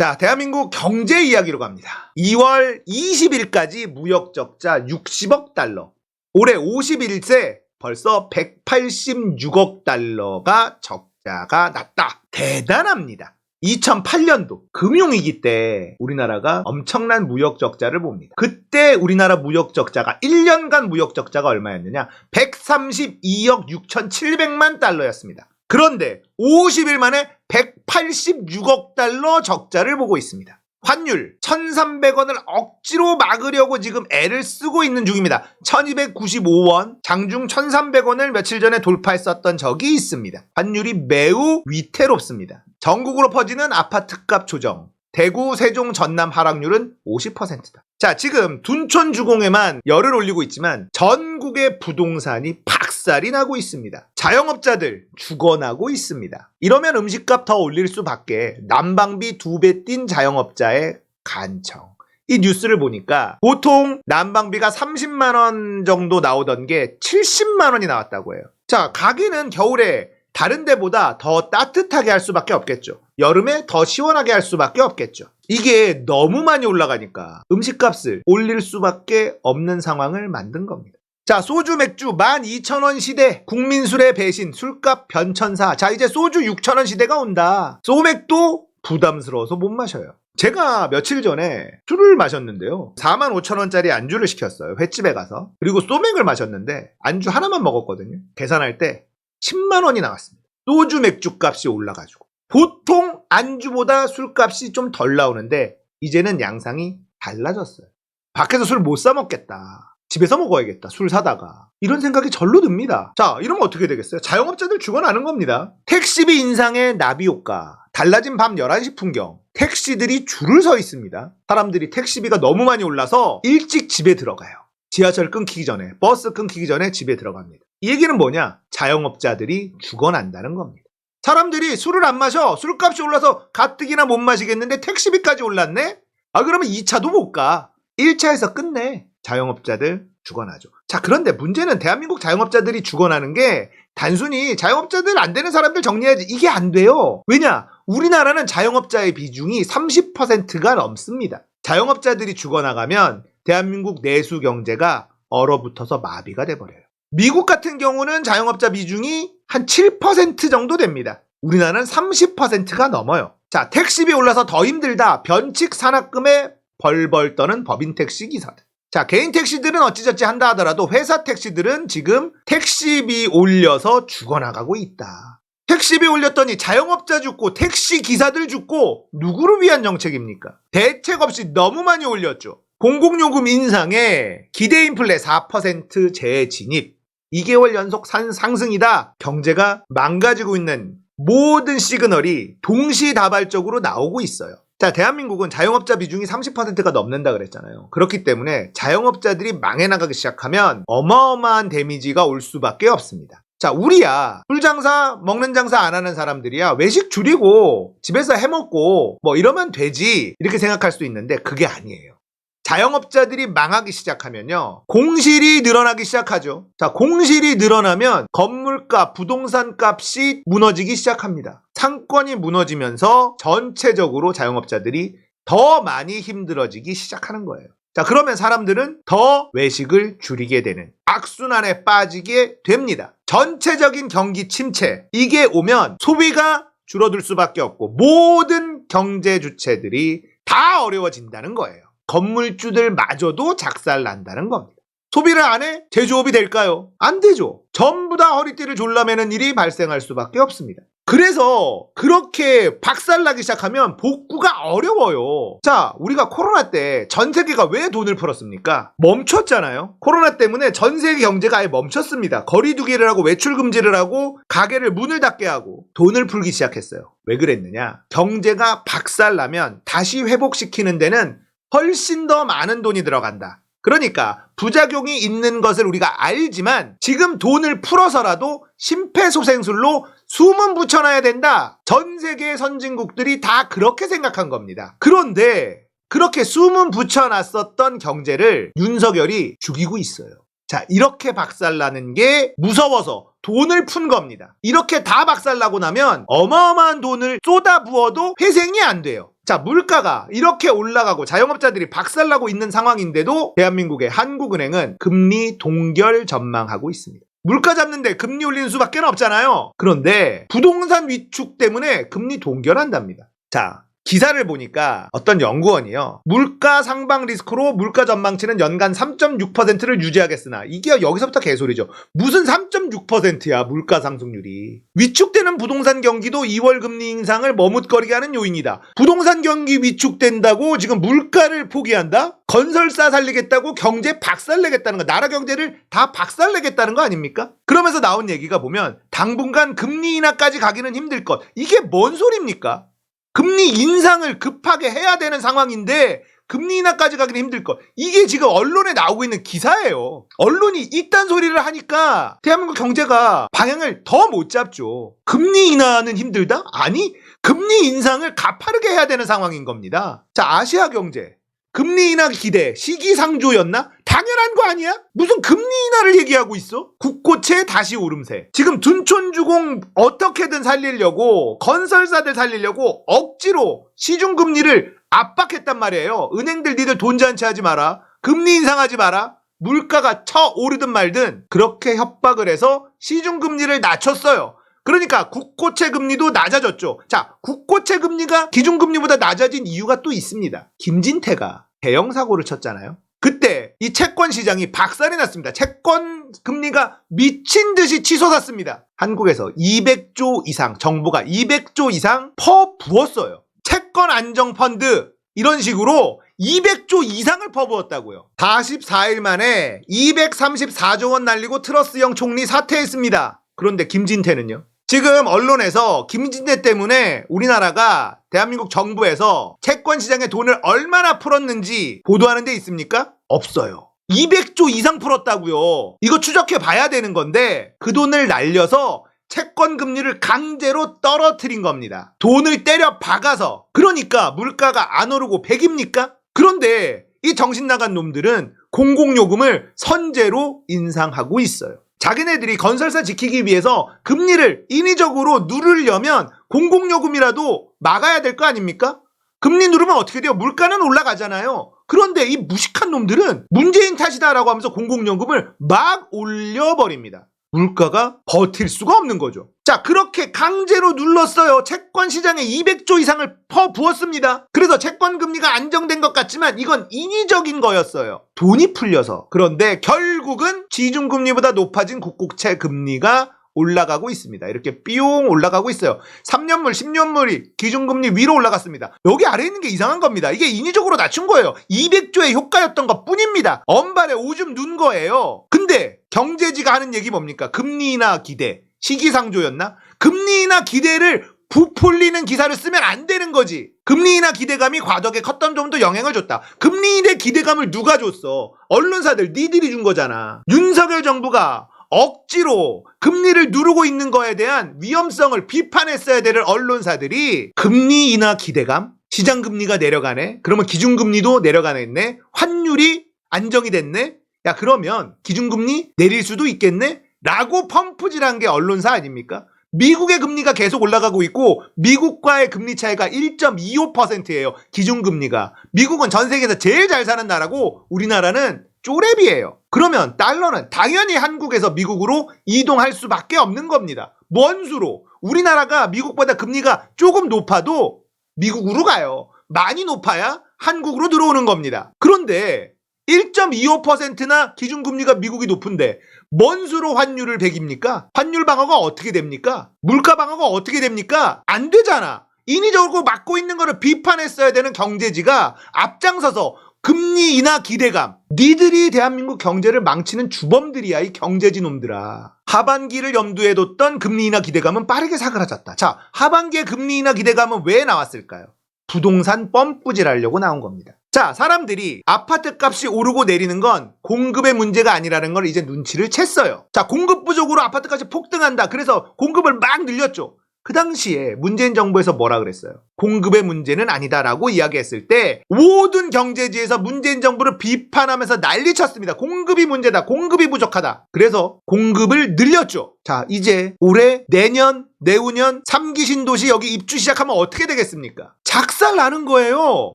자, 대한민국 경제 이야기로 갑니다. 2월 20일까지 무역 적자 60억 달러. 올해 51세 벌써 186억 달러가 적자가 났다. 대단합니다. 2008년도 금융위기 때 우리나라가 엄청난 무역 적자를 봅니다. 그때 우리나라 무역 적자가 1년간 무역 적자가 얼마였느냐? 132억 6,700만 달러였습니다. 그런데 50일 만에 186억 달러 적자를 보고 있습니다. 환율 1,300원을 억지로 막으려고 지금 애를 쓰고 있는 중입니다. 1,295원, 장중 1,300원을 며칠 전에 돌파했었던 적이 있습니다. 환율이 매우 위태롭습니다. 전국으로 퍼지는 아파트값 조정, 대구, 세종, 전남 하락률은 50%다. 자, 지금 둔촌 주공에만 열을 올리고 있지만 전국의 부동산이 박살이 나고 있습니다. 자영업자들 죽어나고 있습니다. 이러면 음식값 더 올릴 수밖에. 난방비 2배 뛴 자영업자의 간청. 이 뉴스를 보니까 보통 난방비가 30만 원 정도 나오던 게 70만 원이 나왔다고 해요. 자, 가게는 겨울에 다른 데보다 더 따뜻하게 할 수밖에 없겠죠. 여름에 더 시원하게 할 수밖에 없겠죠. 이게 너무 많이 올라가니까 음식값을 올릴 수밖에 없는 상황을 만든 겁니다. 자, 소주 맥주 12,000원 시대, 국민술의 배신, 술값 변천사. 자, 이제 소주 6,000원 시대가 온다. 소맥도 부담스러워서 못 마셔요. 제가 며칠 전에 술을 마셨는데요. 45,000원짜리 안주를 시켰어요. 횟집에 가서. 그리고 소맥을 마셨는데 안주 하나만 먹었거든요. 계산할 때 10만 원이 나왔습니다. 소주 맥주 값이 올라가지고. 보통 안주보다 술값이 좀 덜 나오는데 이제는 양상이 달라졌어요. 밖에서 술 못 사 먹겠다. 집에서 먹어야겠다. 술 사다가. 이런 생각이 절로 듭니다. 자, 이러면 어떻게 되겠어요? 자영업자들 죽어나는 겁니다. 택시비 인상의 나비 효과. 달라진 밤 11시 풍경. 택시들이 줄을 서 있습니다. 사람들이 택시비가 너무 많이 올라서 일찍 집에 들어가요. 지하철 끊기기 전에, 버스 끊기기 전에 집에 들어갑니다. 이 얘기는 뭐냐? 자영업자들이 죽어난다는 겁니다. 사람들이 술을 안 마셔. 술값이 올라서 가뜩이나 못 마시겠는데 택시비까지 올랐네? 아, 그러면 2차도 못 가. 1차에서 끝내. 자영업자들 죽어나죠. 자, 그런데 문제는 대한민국 자영업자들이 죽어나는 게 단순히 자영업자들 안 되는 사람들 정리해야지. 이게 안 돼요. 왜냐? 우리나라는 자영업자의 비중이 30%가 넘습니다. 자영업자들이 죽어나가면 대한민국 내수 경제가 얼어붙어서 마비가 돼버려요. 미국 같은 경우는 자영업자 비중이 한 7% 정도 됩니다. 우리나라는 30%가 넘어요. 자, 택시비 올라서 더 힘들다. 변칙 산악금에 벌벌 떠는 법인 택시 기사들. 자, 개인 택시들은 어찌저찌 한다 하더라도 회사 택시들은 지금 택시비 올려서 죽어나가고 있다. 택시비 올렸더니 자영업자 죽고 택시 기사들 죽고 누구를 위한 정책입니까? 대책 없이 너무 많이 올렸죠. 공공요금 인상에 기대인플레 4% 재진입. 2개월 연속 상승이다. 경제가 망가지고 있는 모든 시그널이 동시다발적으로 나오고 있어요. 자, 대한민국은 자영업자 비중이 30%가 넘는다 그랬잖아요. 그렇기 때문에 자영업자들이 망해 나가기 시작하면 어마어마한 데미지가 올 수밖에 없습니다. 자, 우리야 술 장사, 먹는 장사 안 하는 사람들이야 외식 줄이고 집에서 해먹고 뭐 이러면 되지 이렇게 생각할 수 있는데 그게 아니에요. 자영업자들이 망하기 시작하면요, 공실이 늘어나기 시작하죠. 자, 공실이 늘어나면 건물값, 부동산 값이 무너지기 시작합니다. 상권이 무너지면서 전체적으로 자영업자들이 더 많이 힘들어지기 시작하는 거예요. 자, 그러면 사람들은 더 외식을 줄이게 되는 악순환에 빠지게 됩니다. 전체적인 경기 침체, 이게 오면 소비가 줄어들 수밖에 없고 모든 경제 주체들이 다 어려워진다는 거예요. 건물주들마저도 작살난다는 겁니다. 소비를 안 해? 제조업이 될까요? 안 되죠. 전부 다 허리띠를 졸라매는 일이 발생할 수밖에 없습니다. 그래서 그렇게 박살나기 시작하면 복구가 어려워요. 자, 우리가 코로나 때 전 세계가 왜 돈을 풀었습니까? 멈췄잖아요. 코로나 때문에 전 세계 경제가 아예 멈췄습니다. 거리 두기를 하고 외출 금지를 하고 가게를 문을 닫게 하고 돈을 풀기 시작했어요. 왜 그랬느냐? 경제가 박살나면 다시 회복시키는 데는 훨씬 더 많은 돈이 들어간다. 그러니까 부작용이 있는 것을 우리가 알지만 지금 돈을 풀어서라도 심폐소생술로 숨은 붙여놔야 된다. 전 세계 선진국들이 다 그렇게 생각한 겁니다. 그런데 그렇게 숨은 붙여놨었던 경제를 윤석열이 죽이고 있어요. 자, 이렇게 박살나는 게 무서워서 돈을 푼 겁니다. 이렇게 다 박살나고 나면 어마어마한 돈을 쏟아부어도 회생이 안 돼요. 자, 물가가 이렇게 올라가고 자영업자들이 박살나고 있는 상황인데도 대한민국의 한국은행은 금리 동결 전망하고 있습니다. 물가 잡는데 금리 올리는 수밖에 없잖아요. 그런데 부동산 위축 때문에 금리 동결한답니다. 자, 기사를 보니까 어떤 연구원이요, 물가 상방 리스크로 물가 전망치는 연간 3.6%를 유지하겠으나, 이게 여기서부터 개소리죠. 무슨 3.6%야 물가 상승률이. 위축되는 부동산 경기도 2월 금리 인상을 머뭇거리게 하는 요인이다. 부동산 경기 위축된다고 지금 물가를 포기한다? 건설사 살리겠다고 경제 박살내겠다는 거, 나라 경제를 다 박살내겠다는 거 아닙니까? 그러면서 나온 얘기가 보면 당분간 금리 인하까지 가기는 힘들 것. 이게 뭔 소리입니까? 금리 인상을 급하게 해야 되는 상황인데 금리 인하까지 가기는 힘들 것. 이게 지금 언론에 나오고 있는 기사예요. 언론이 이딴 소리를 하니까 대한민국 경제가 방향을 더 못 잡죠. 금리 인하는 힘들다? 아니, 금리 인상을 가파르게 해야 되는 상황인 겁니다. 자, 아시아 경제. 금리 인하 기대 시기상조였나? 당연한 거 아니야? 무슨 금리 인하를 얘기하고 있어? 국고채 다시 오름세. 지금 둔촌주공 어떻게든 살리려고, 건설사들 살리려고 억지로 시중금리를 압박했단 말이에요. 은행들 니들 돈 잔치하지 마라, 금리 인상하지 마라, 물가가 쳐오르든 말든 그렇게 협박을 해서 시중금리를 낮췄어요. 그러니까 국고채 금리도 낮아졌죠. 자, 국고채 금리가 기준금리보다 낮아진 이유가 또 있습니다. 김진태가 대형 사고를 쳤잖아요. 그때 이 채권 시장이 박살이 났습니다. 채권 금리가 미친 듯이 치솟았습니다. 한국에서 200조 이상, 정부가 200조 이상 퍼부었어요. 채권 안정 펀드 이런 식으로 200조 이상을 퍼부었다고요. 44일 만에 234조 원 날리고 트러스형 총리 사퇴했습니다. 그런데 김진태는요? 지금 언론에서 김진태 때문에 우리나라가, 대한민국 정부에서 채권 시장에 돈을 얼마나 풀었는지 보도하는 데 있습니까? 없어요. 200조 이상 풀었다고요. 이거 추적해 봐야 되는 건데 그 돈을 날려서 채권 금리를 강제로 떨어뜨린 겁니다. 돈을 때려 박아서. 그러니까 물가가 안 오르고 100입니까? 그런데 이 정신 나간 놈들은 공공요금을 선제로 인상하고 있어요. 자기네들이 건설사 지키기 위해서 금리를 인위적으로 누르려면 공공요금이라도 막아야 될 거 아닙니까? 금리 누르면 어떻게 돼요? 물가는 올라가잖아요. 그런데 이 무식한 놈들은 문재인 탓이다라고 하면서 공공요금을 막 올려버립니다. 물가가 버틸 수가 없는 거죠. 자, 그렇게 강제로 눌렀어요. 채권 시장에 200조 이상을 퍼부었습니다. 그래서 채권 금리가 안정된 것 같지만 이건 인위적인 거였어요. 돈이 풀려서. 그런데 결국은 시중금리보다 높아진 국고채 금리가 올라가고 있습니다. 이렇게 삐용 올라가고 있어요. 3년물, 10년물이 기준금리 위로 올라갔습니다. 여기 아래에 있는 게 이상한 겁니다. 이게 인위적으로 낮춘 거예요. 200조의 효과였던 것 뿐입니다. 엄발에 오줌 눈 거예요. 근데 경제지가 하는 얘기 뭡니까? 금리 인하 기대, 시기상조였나? 금리 인하 기대를 부풀리는 기사를 쓰면 안 되는 거지. 금리 인하 기대감이 과도하게 컸던 점도 영향을 줬다. 금리 인하 기대감을 누가 줬어? 언론사들, 니들이 준 거잖아. 윤석열 정부가 억지로 금리를 누르고 있는 거에 대한 위험성을 비판했어야 될 언론사들이 금리 인하 기대감, 시장 금리가 내려가네, 그러면 기준금리도 내려가네, 환율이 안정이 됐네, 야 그러면 기준금리 내릴 수도 있겠네 라고 펌프질한 게 언론사 아닙니까? 미국의 금리가 계속 올라가고 있고 미국과의 금리 차이가 1.25%예요. 기준금리가. 미국은 전 세계에서 제일 잘 사는 나라고 우리나라는 쪼렙이에요. 그러면 달러는 당연히 한국에서 미국으로 이동할 수밖에 없는 겁니다. 뭔 수로? 우리나라가 미국보다 금리가 조금 높아도 미국으로 가요. 많이 높아야 한국으로 들어오는 겁니다. 그런데 1.25%나 기준금리가 미국이 높은데 뭔 수로 환율을 100입니까? 환율 방어가 어떻게 됩니까? 물가 방어가 어떻게 됩니까? 안 되잖아. 인위적으로 막고 있는 거를 비판했어야 되는 경제지가 앞장서서 금리 인하 기대감. 니들이 대한민국 경제를 망치는 주범들이야, 이 경제지 놈들아. 하반기를 염두에 뒀던 금리 인하 기대감은 빠르게 사그라졌다. 자, 하반기의 금리 인하 기대감은 왜 나왔을까요? 부동산 펌프질하려고 나온 겁니다. 자, 사람들이 아파트 값이 오르고 내리는 건 공급의 문제가 아니라는 걸 이제 눈치를 챘어요. 자, 공급 부족으로 아파트 값이 폭등한다. 그래서 공급을 막 늘렸죠. 그 당시에 문재인 정부에서 뭐라 그랬어요? 공급의 문제는 아니다라고 이야기했을 때 모든 경제지에서 문재인 정부를 비판하면서 난리쳤습니다. 공급이 문제다. 공급이 부족하다. 그래서 공급을 늘렸죠. 자, 이제 올해, 내년, 내후년 3기 신도시 여기 입주 시작하면 어떻게 되겠습니까? 작살 나는 거예요.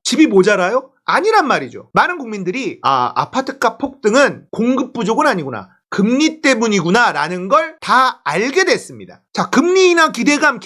집이 모자라요? 아니란 말이죠. 많은 국민들이 아파트값 폭등은 공급 부족은 아니구나. 금리 때문이구나 라는 걸 다 알게 됐습니다. 자, 금리 인하 기대감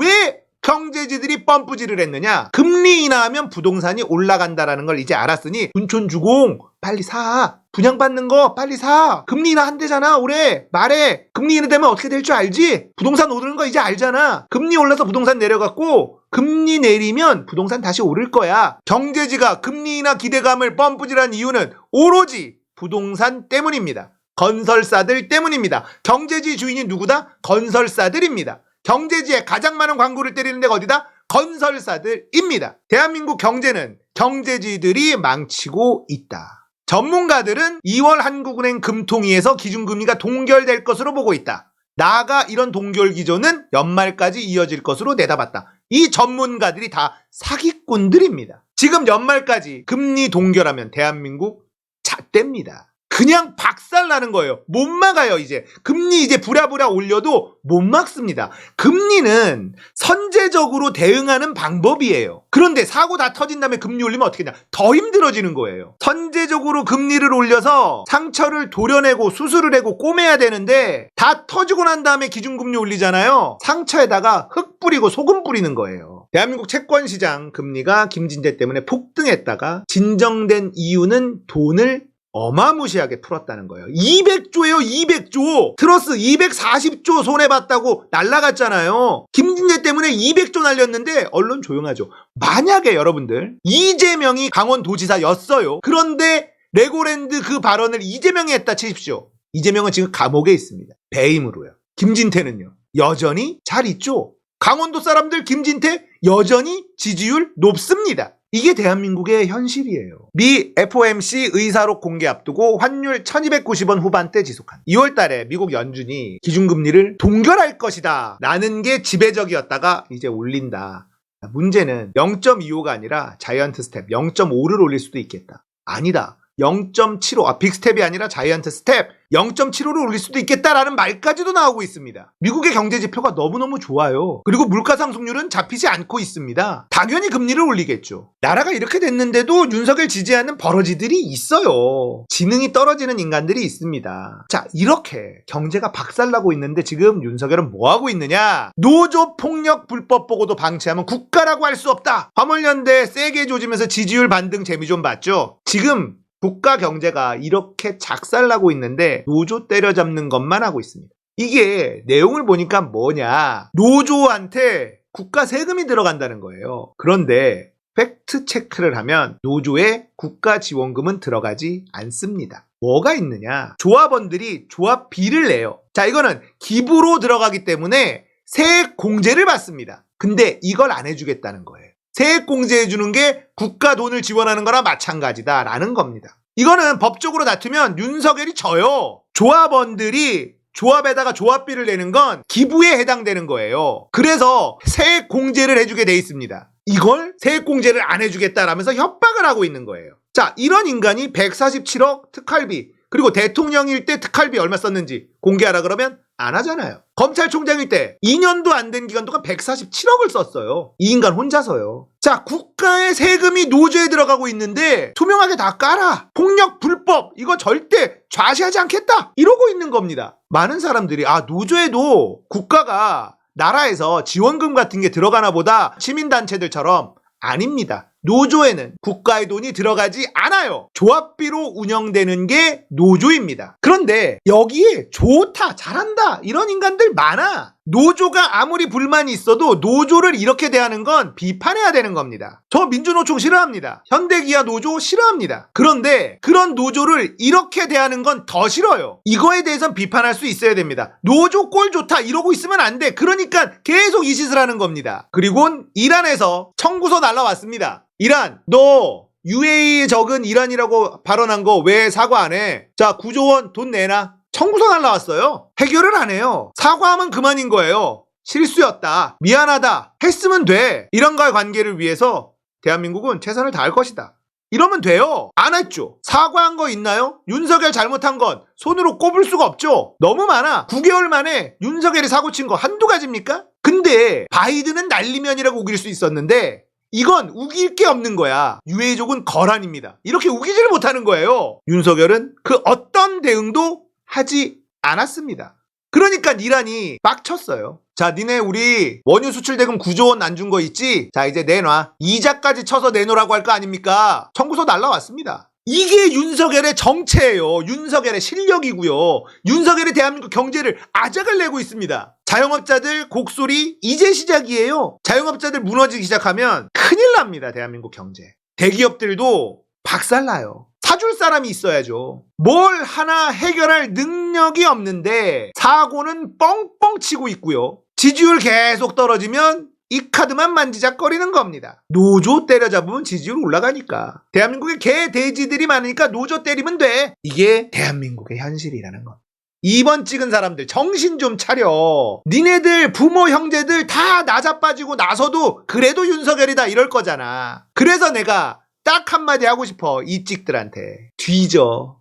왜 경제지들이 펌프질을 했느냐? 금리 인하하면 부동산이 올라간다라는 걸 이제 알았으니 둔촌주공 빨리 사. 분양받는 거 빨리 사. 금리 인하 한대잖아 올해. 말해. 금리 인하되면 어떻게 될 줄 알지? 부동산 오르는 거 이제 알잖아. 금리 올라서 부동산 내려갔고 금리 내리면 부동산 다시 오를 거야. 경제지가 금리 인하 기대감을 펌프질한 이유는 오로지 부동산 때문입니다. 건설사들 때문입니다. 경제지 주인이 누구다? 건설사들입니다. 경제지에 가장 많은 광고를 때리는 데가 어디다? 건설사들입니다. 대한민국 경제는 경제지들이 망치고 있다. 전문가들은 2월 한국은행 금통위에서 기준금리가 동결될 것으로 보고 있다. 나아가 이런 동결 기조는 연말까지 이어질 것으로 내다봤다. 이 전문가들이 다 사기꾼들입니다. 지금 연말까지 금리 동결하면 대한민국 잣대입니다. 그냥 박살나는 거예요. 못 막아요. 이제 금리 이제 부랴부랴 올려도 못 막습니다. 금리는 선제적으로 대응하는 방법이에요. 그런데 사고 다 터진 다음에 금리 올리면 어떻게 되냐? 더 힘들어지는 거예요. 선제적으로 금리를 올려서 상처를 도려내고 수술을 하고 꼬매야 되는데 다 터지고 난 다음에 기준금리 올리잖아요. 상처에다가 흙 뿌리고 소금 뿌리는 거예요. 대한민국 채권시장 금리가 김진태 때문에 폭등했다가 진정된 이유는 돈을 어마무시하게 풀었다는 거예요. 200조예요. 200조. 트러스 240조 손해봤다고 날라갔잖아요. 김진태 때문에 200조 날렸는데 언론 조용하죠. 만약에 여러분들 이재명이 강원도지사였어요. 그런데 레고랜드 그 발언을 이재명이 했다 치십시오. 이재명은 지금 감옥에 있습니다. 배임으로요. 김진태는요. 여전히 잘 있죠. 강원도 사람들 김진태 여전히 지지율 높습니다. 이게 대한민국의 현실이에요. 미 FOMC 의사록 공개 앞두고 환율 1290원 후반대 지속한 2월 달에 미국 연준이 기준금리를 동결할 것이다 라는 게 지배적이었다가 이제 올린다. 문제는 0.25가 아니라 자이언트 스텝 0.5를 올릴 수도 있겠다. 아니다. 0.75, 빅스텝이 아니라 자이언트 스텝 0.75를 올릴 수도 있겠다라는 말까지도 나오고 있습니다. 미국의 경제 지표가 너무너무 좋아요. 그리고 물가 상승률은 잡히지 않고 있습니다. 당연히 금리를 올리겠죠. 나라가 이렇게 됐는데도 윤석열 지지하는 버러지들이 있어요. 지능이 떨어지는 인간들이 있습니다. 자, 이렇게 경제가 박살나고 있는데 지금 윤석열은 뭐하고 있느냐? 노조 폭력 불법 보고도 방치하면 국가라고 할 수 없다. 화물연대 세게 조지면서 지지율 반등 재미 좀 봤죠? 지금 국가 경제가 이렇게 작살나고 있는데 노조 때려잡는 것만 하고 있습니다. 이게 내용을 보니까 뭐냐? 노조한테 국가 세금이 들어간다는 거예요. 그런데 팩트 체크를 하면 노조에 국가 지원금은 들어가지 않습니다. 뭐가 있느냐? 조합원들이 조합비를 내요. 자, 이거는 기부로 들어가기 때문에 세액 공제를 받습니다. 근데 이걸 안 해주겠다는 거예요. 세액 공제해주는 게 국가 돈을 지원하는 거랑 마찬가지다라는 겁니다. 이거는 법적으로 다투면 윤석열이 져요. 조합원들이 조합에다가 조합비를 내는 건 기부에 해당되는 거예요. 그래서 세액 공제를 해주게 돼 있습니다. 이걸 세액 공제를 안 해주겠다라면서 협박을 하고 있는 거예요. 자, 이런 인간이 147억 특활비, 그리고 대통령일 때 특활비 얼마 썼는지 공개하라 그러면 안 하잖아요. 검찰총장일 때 2년도 안 된 기간 동안 147억을 썼어요. 이 인간 혼자서요. 자, 국가의 세금이 노조에 들어가고 있는데 투명하게 다 깔아. 폭력 불법 이거 절대 좌시하지 않겠다 이러고 있는 겁니다. 많은 사람들이 노조에도 국가가 나라에서 지원금 같은 게 들어가나 보다 시민단체들처럼 아닙니다. 노조에는 국가의 돈이 들어가지 않아요. 조합비로 운영되는 게 노조입니다. 그런데 여기에 좋다, 잘한다 이런 인간들 많아. 노조가 아무리 불만이 있어도 노조를 이렇게 대하는 건 비판해야 되는 겁니다. 저 민주노총 싫어합니다. 현대기아 노조 싫어합니다. 그런데 그런 노조를 이렇게 대하는 건 더 싫어요. 이거에 대해선 비판할 수 있어야 됩니다. 노조 꼴 좋다 이러고 있으면 안 돼. 그러니까 계속 이 짓을 하는 겁니다. 그리고 이란에서 청구서 날라왔습니다. 이란, 너 UAE에 적은 이란이라고 발언한 거 왜 사과 안 해? 자, 9조 원 돈 내놔. 청구서 날라왔어요. 해결을 안 해요. 사과하면 그만인 거예요. 실수였다. 미안하다. 했으면 돼. 이런과의 관계를 위해서 대한민국은 최선을 다할 것이다. 이러면 돼요. 안 했죠. 사과한 거 있나요? 윤석열 잘못한 건 손으로 꼽을 수가 없죠. 너무 많아. 9개월 만에 윤석열이 사고 친 거 한두 가지입니까? 근데 바이든은 날리면이라고 우길 수 있었는데 이건 우길 게 없는 거야. 유해족은 거란입니다. 이렇게 우기지를 못하는 거예요. 윤석열은 그 어떤 대응도 하지 않았습니다. 그러니까 이란이 빡쳤어요. 자, 니네 우리 원유 수출 대금 9조 원 안 준 거 있지? 자, 이제 내놔. 이자까지 쳐서 내놓으라고 할 거 아닙니까? 청구서 날라왔습니다. 이게 윤석열의 정체예요. 윤석열의 실력이고요. 윤석열이 대한민국 경제를 아작을 내고 있습니다. 자영업자들 곡소리 이제 시작이에요. 자영업자들 무너지기 시작하면 큰일 납니다. 대한민국 경제. 대기업들도 박살나요. 사줄 사람이 있어야죠. 뭘 하나 해결할 능력이 없는데 사고는 뻥뻥 치고 있고요. 지지율 계속 떨어지면 이 카드만 만지작거리는 겁니다. 노조 때려잡으면 지지율 올라가니까. 대한민국에 개 돼지들이 많으니까 노조 때리면 돼. 이게 대한민국의 현실이라는 것. 2번 찍은 사람들 정신 좀 차려. 니네들 부모 형제들 다 나자빠지고 나서도 그래도 윤석열이다 이럴 거잖아. 그래서 내가 딱 한마디 하고 싶어. 이 찍들한테. 뒤져.